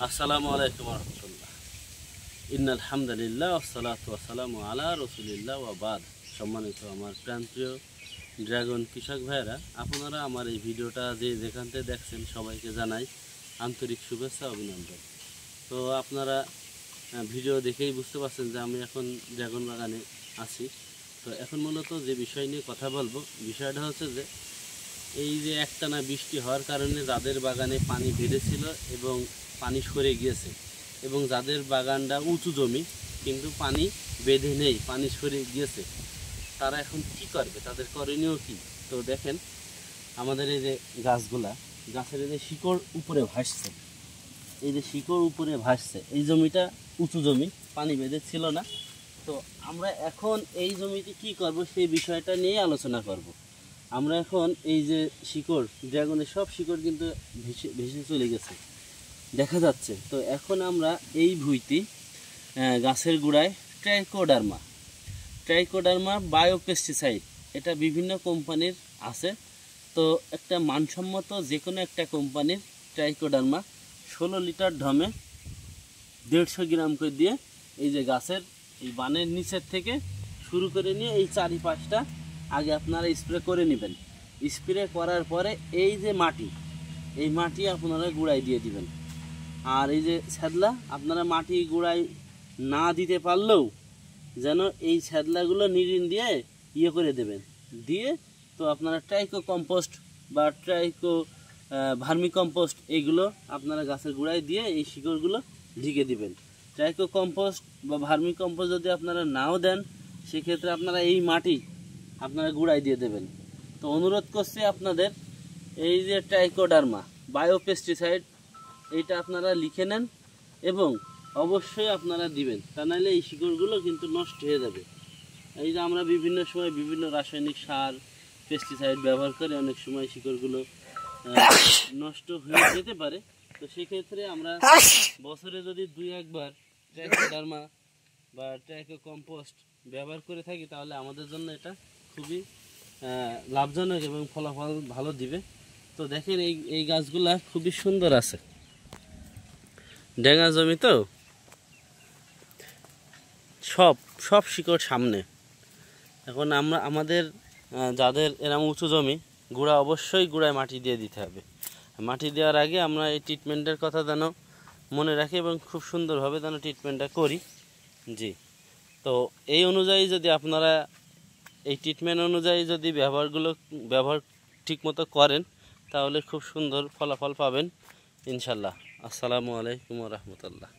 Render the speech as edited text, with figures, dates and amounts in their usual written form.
আসসালামু আলাইকুম রহমতুল্লাহ। ইন্নাল হামদুলিল্লাহ ওয়াসসালাতু ওয়াসসালামু আলা রাসূলিল্লাহ ওয়া বাদ। সম্মানিত আমার প্রাণপ্রিয় ড্রাগন কৃষক ভাইয়েরা, আপনারা আমার এই ভিডিওটা যেখান থেকে দেখছেন সবাইকে জানাই আন্তরিক শুভেচ্ছা অভিনন্দন। তো আপনারা ভিডিও দেখেই বুঝতে পারছেন যে আমি এখন ড্রাগন বাগানে আছি। তো এখন মূলত যে বিষয় নিয়ে কথা বলবো, বিষয়টা হচ্ছে যে এই যে একটানা বৃষ্টি হওয়ার কারণে যাদের বাগানে পানি বেড়েছিল এবং পানি সরে গিয়েছে, এবং যাদের বাগানটা উঁচু জমি কিন্তু পানি বেঁধে নেই, পানি সরে গিয়েছে, তারা এখন কি করবে, তাদের করণীয় কি? তো দেখেন, আমাদের এই যে গাছের এই যে শিকড় উপরে ভাসছে, এই যে শিকড় উপরে ভাসছে, এই জমিটা উঁচু জমি, পানি বেঁধে ছিল না। তো আমরা এখন এই জমিতে কি করব সেই বিষয়টা নিয়ে আলোচনা করব। আমরা এখন এই যে শিকড়, ড্রাগনের সব শিকড় কিন্তু ভেসে ভেসে চলে গেছে দেখা যাচ্ছে। তো এখন আমরা এই ভুঁইটি গাছের গোড়ায় ট্রাইকোডার্মা বায়োপেস্টিসাইড, এটা বিভিন্ন কোম্পানির আছে। তো একটা মানসম্মত যে কোনো একটা কোম্পানির ট্রাইকোডার্মা 16 লিটার ঢমে 150 গ্রাম করে দিয়ে এই যে গাছের এই বানের নিচের থেকে শুরু করে নিয়ে এই চারিপাশটা আগে আপনারা স্প্রে করে নেবেন। স্প্রে করার পরে এই যে মাটি, এই মাটি আপনারা গুঁড়ায় দিয়ে দিবেন। আর এই যে ছ্যাদলা, আপনারা মাটি গুঁড়ায় না দিতে পারলেও যেন এই ছ্যাদলাগুলো নিড়িন দিয়ে ইয়ে করে দেবেন, দিয়ে তো আপনারা ট্রাইকো কম্পোস্ট বা ট্রাইকো ভার্মি কম্পোস্ট এইগুলো আপনারা গাছের গুঁড়ায় দিয়ে এই শিকড়গুলো ঢেকে দিবেন। ট্রাইকো কম্পোস্ট বা ভার্মি কম্পোস্ট যদি আপনারা নাও দেন, সেক্ষেত্রে আপনারা এই মাটি আপনারা গুঁড়ায় দিয়ে দেবেন। তো অনুরোধ করছি আপনাদের, এই যে ট্রাইকোডার্মা বায়োপেস্টিসাইড, এইটা আপনারা লিখে নেন এবং অবশ্যই আপনারা দিবেন, তা নাহলে এই শিকড়গুলো কিন্তু নষ্ট হয়ে যাবে। এই যে আমরা বিভিন্ন সময় বিভিন্ন রাসায়নিক সার, পেস্টিসাইড ব্যবহার করে অনেক সময় শিকড়গুলো নষ্ট হয়ে যেতে পারে। তো সেক্ষেত্রে আমরা বছরে যদি 2-1 বার ট্রাইকোডার্মা বা ট্রাইকো কম্পোস্ট ব্যবহার করে থাকি, তাহলে আমাদের জন্য এটা খুবই লাভজনক এবং ফলাফল ভালো দিবে। তো দেখেন, এই গাছগুলা খুবই সুন্দর আছে, ডেঙ্গা জমি তো সব শিকড় সামনে। এখন আমাদের যাদের এরকম উঁচু জমি, অবশ্যই গুঁড়ায় মাটি দিয়ে দিতে হবে। মাটি দেওয়ার আগে আমরা এই ট্রিটমেন্টের কথা যেন মনে রাখি এবং খুব সুন্দরভাবে যেন ট্রিটমেন্টটা করি। জি, তো এই অনুযায়ী যদি আপনারা এই ট্রিটমেন্ট অনুযায়ী যদি ব্যবহার ঠিকমতো করেন, তাহলে খুব সুন্দর ফলাফল পাবেন ইনশাল্লাহ। আসসালামু আলাইকুম রহমতুল্লাহ।